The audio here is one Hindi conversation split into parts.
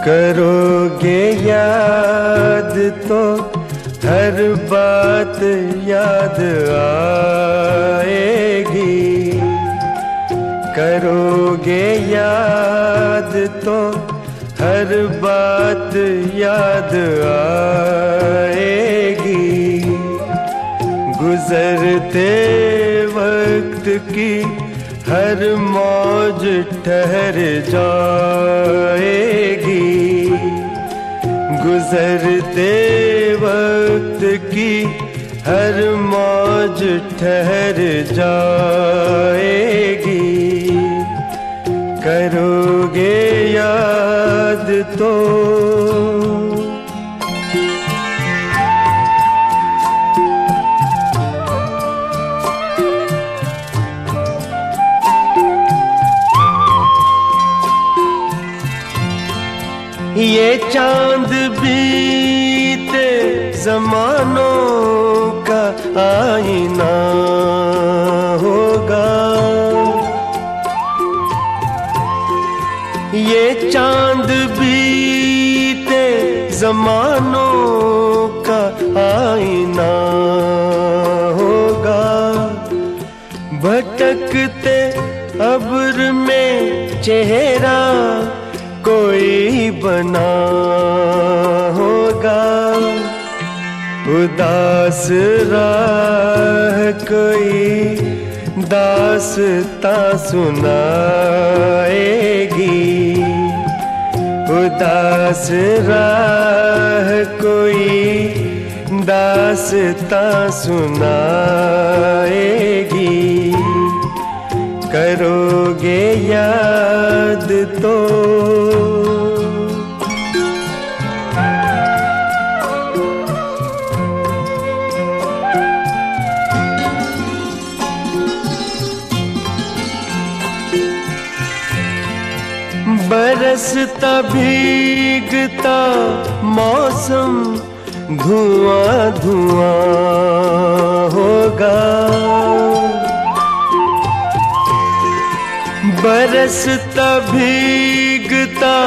करोगे याद तो हर बात याद आएगी। करोगे याद तो हर बात याद आएगी। गुजरते वक्त की हर मौज ठहर जाएगी। गुजरते वक्त की हर मौज ठहर जाएगी। करोगे याद तो ये चांद बीते जमानों का आईना होगा। ये चांद बीते जमानों का आईना होगा। भटकते अब्र में चेहरा कोई बना होगा। उदास राह कोई दास्तां सुनाएगी। उदास राह कोई दास्तां सुनाएगी। करोगे याद तो बरसता भीगता मौसम धुआं धुआं होगा। बरसता भीगता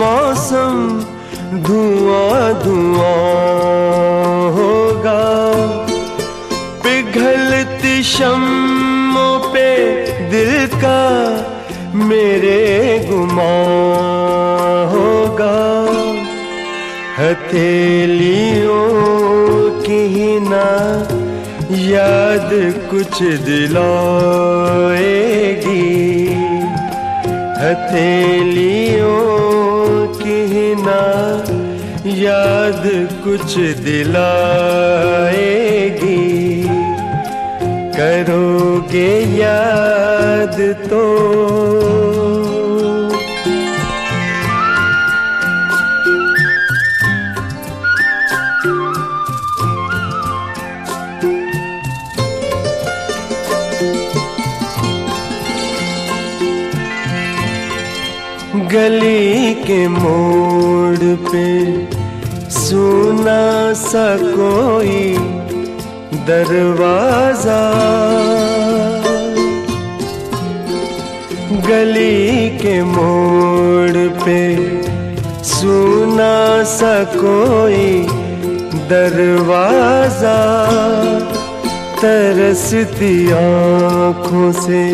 मौसम धुआं धुआं होगा। पिघलती शम्मों पे दिल का मेरे गुमान होगा। हथेलियों की ना याद कुछ दिलाएगी। हथेलियों की ना याद कुछ दिलाएगी। करोगे याद तो गली के मोड़ पे सुना सा कोई दरवाजा। गली के मोड़ पे सुना सा कोई दरवाजा। तरसती आँखों से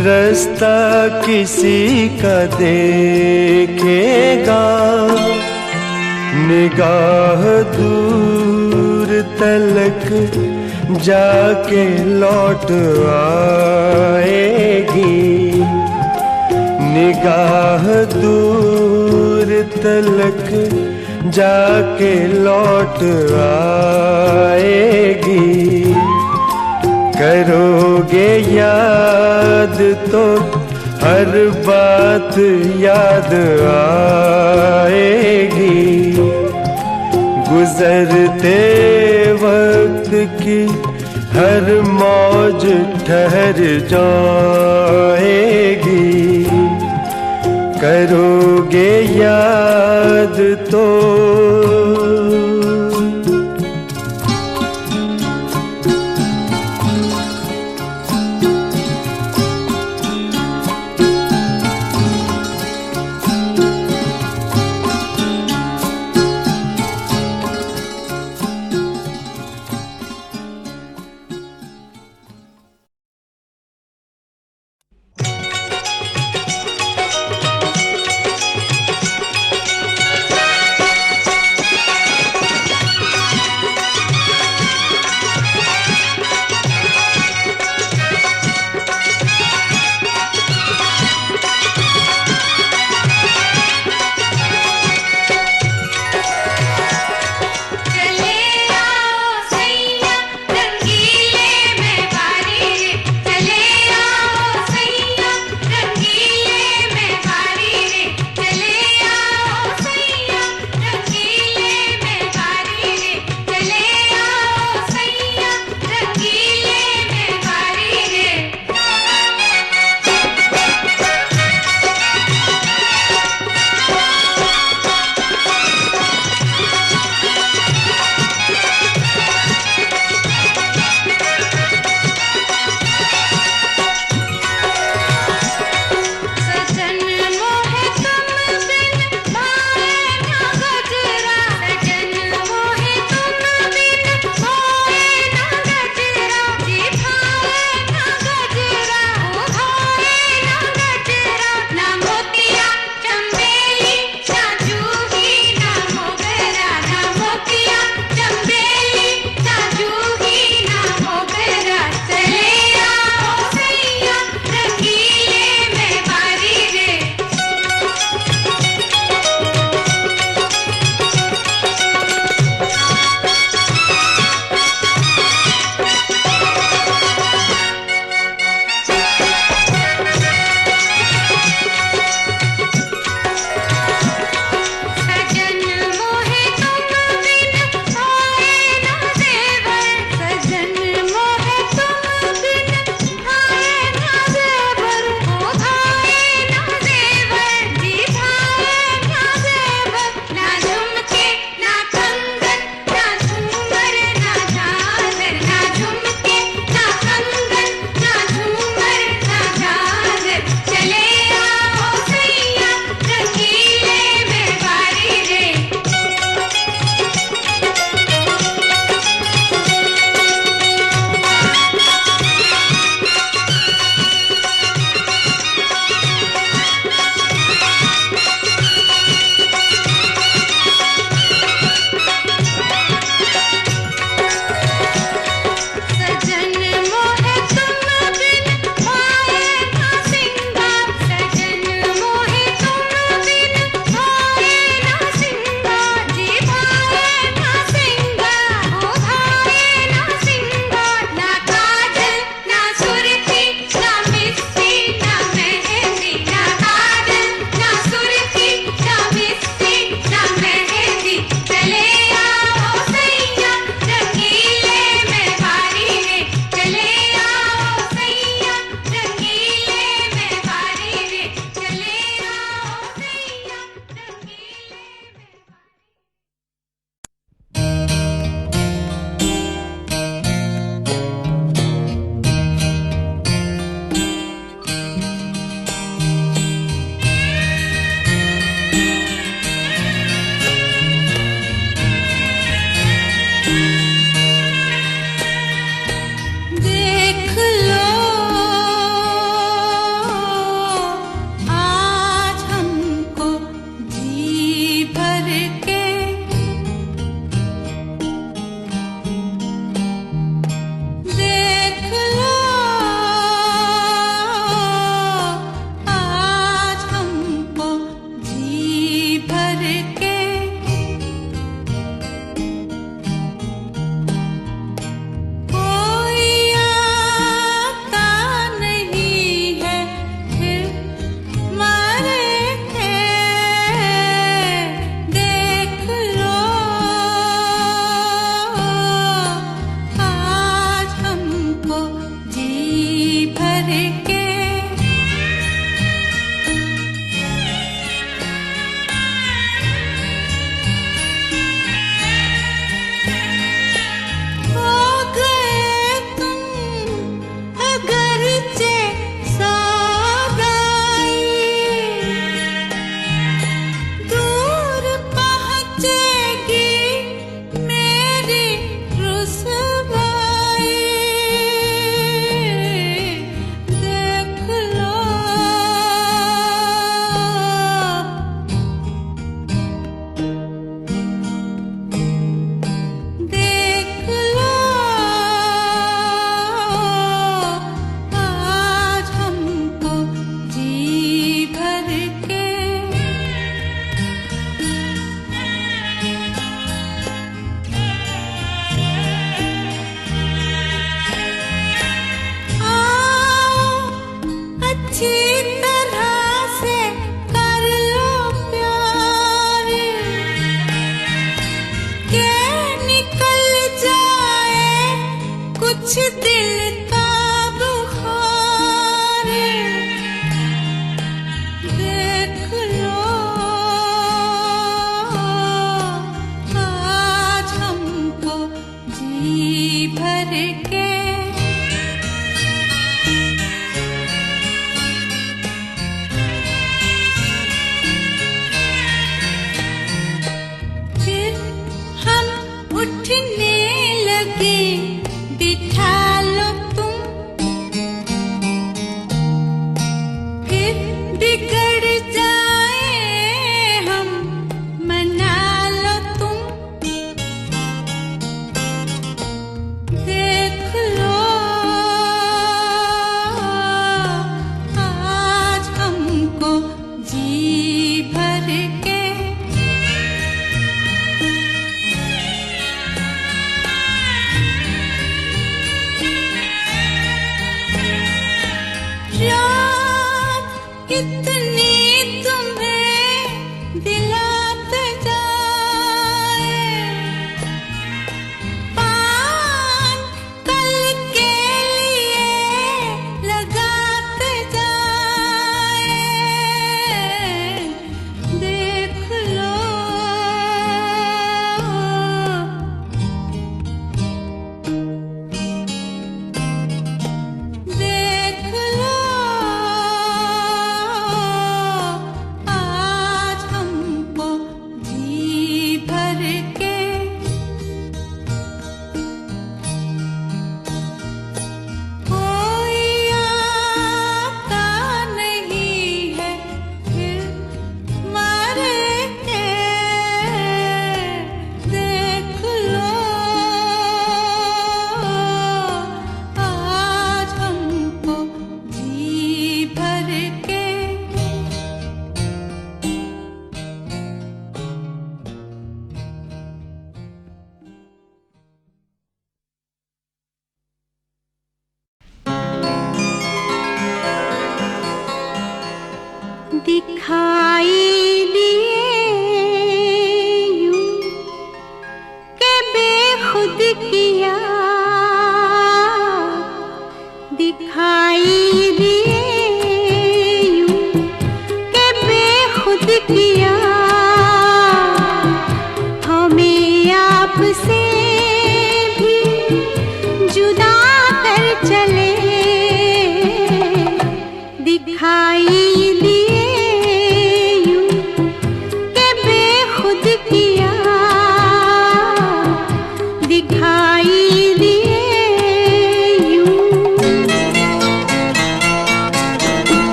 रास्ता किसी का देखेगा। निगाह दूर तलक जाके लौट आएगी। निगाह दूर तलक जाके लौट आएगी। करोगे याद तो हर बात याद आएगी। गुजरते वक्त की हर मौज ठहर जाएगी। करोगे याद तो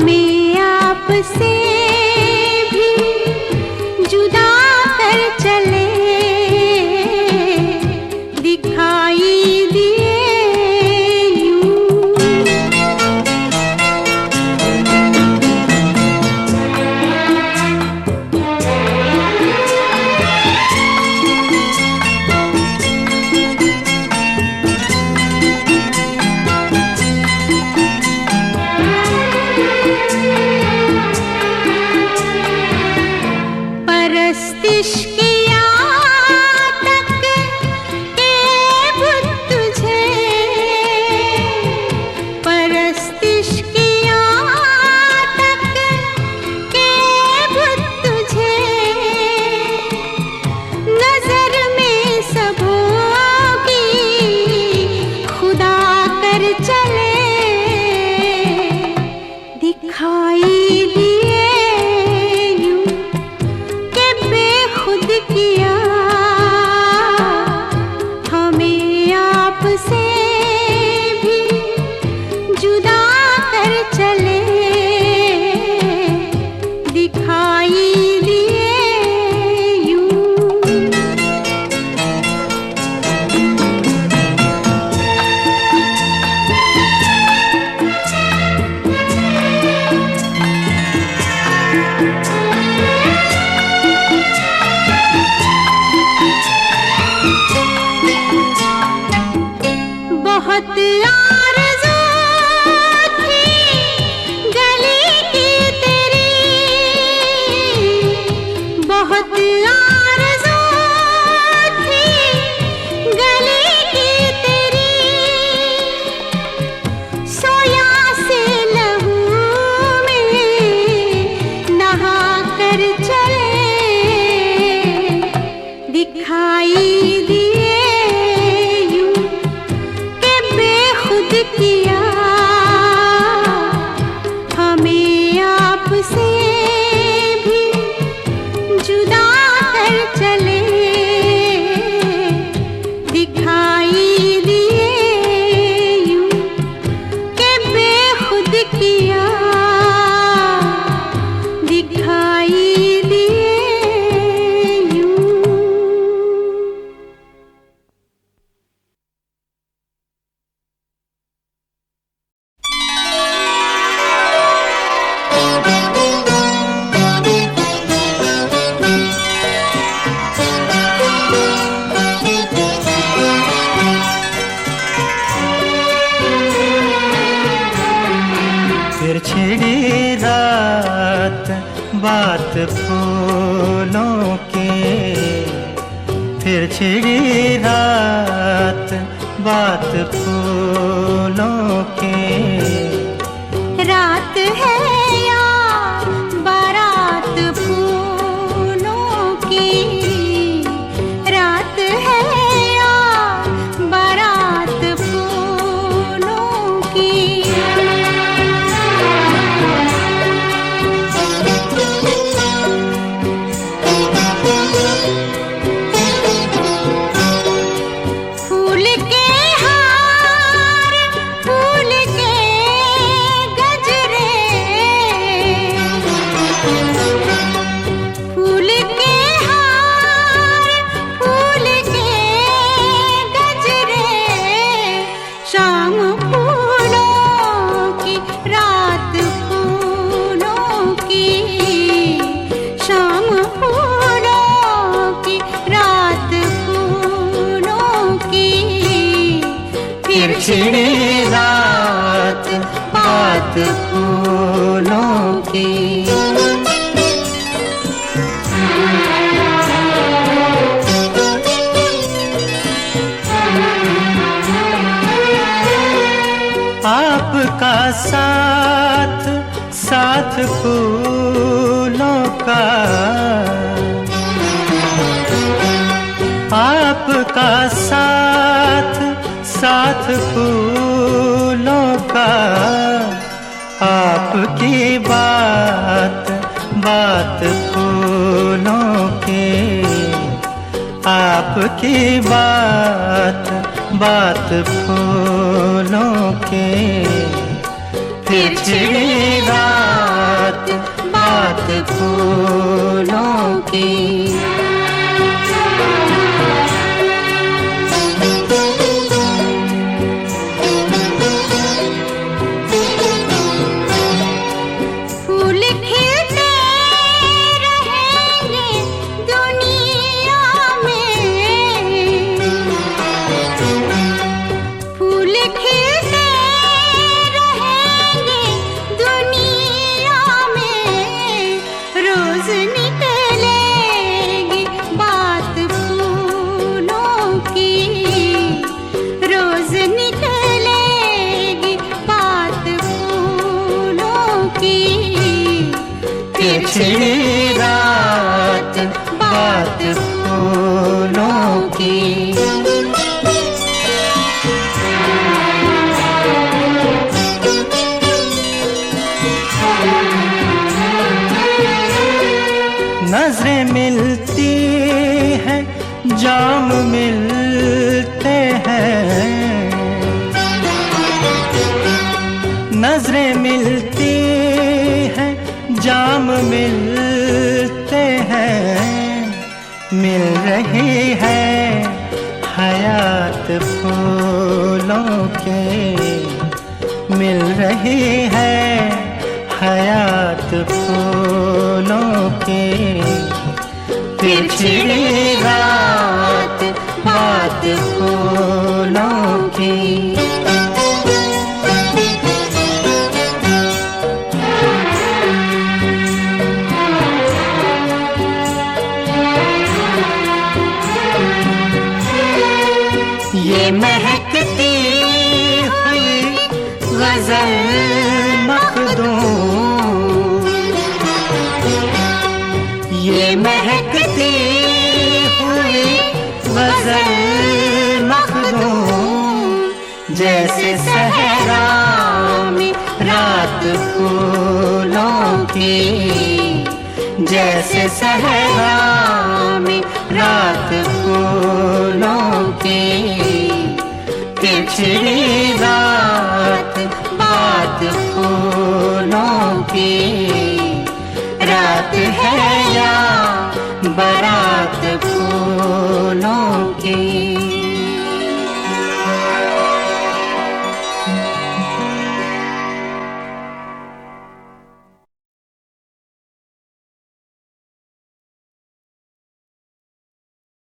हमें आपसे भी जुदा कर चले, दिखाई दिए यूं। परस्तिश किया तक के बुत तुझे, परस्तिश किया तक के बुत तुझे, नजर में सबों की खुदा कर चले, दिखाई दिए यूं के बेखुद किया हमें आपसे भी जुदा कर चले, दिखाई दिए यूं। बहुत आरज़ू थी गली की तेरी, बहुत आरज़ू थी गली की तेरी, सोया से लहू में नहा कर चले, दिखाई दिए यूं के बेखुद किया हमें आपसे भी जुदा कर चले, दिखाई दिए यूं के बेखुद किया, दिखाई दिए यूं। फिर छिड़ी रात बात फूलों की, फिर छिड़ी रात बात फूलों की। रात है या बारात फूलों की, रात है या बारात फूलों की। फूल के हार, फूल के गजरे, फूल के हार, फूल के गजरे, शाम फूलों की रात फूलों की, शाम फूलों की रात फूलों की। फिर छिड़ी रात बात फूलों की। आपका साथ साथ फूलों का, आपका साथ साथ फूलों का, आपकी बात बात फूलों की, आपकी बात बात फूलों की। फिर छिड़ी रात फूलों की। छिड़ी रात बात फूलों की। नजरें मिलती हैं जाम मिलते हैं, नजरें मिलती हैं जाम मिलते हैं। मिल रही है हयात फूलों के, मिल रही है हयात फूलों के। फिर छिड़ी रात बात फूलों की। ये महकती हुई गजल मखदूम, ये महकती हुई गजल मखदूम। जैसे सहरा में रात फूलों की, जैसे सहरा में रात फूलों की। छिड़ी रात बात फूलों की। रात है या बारात फूलों की।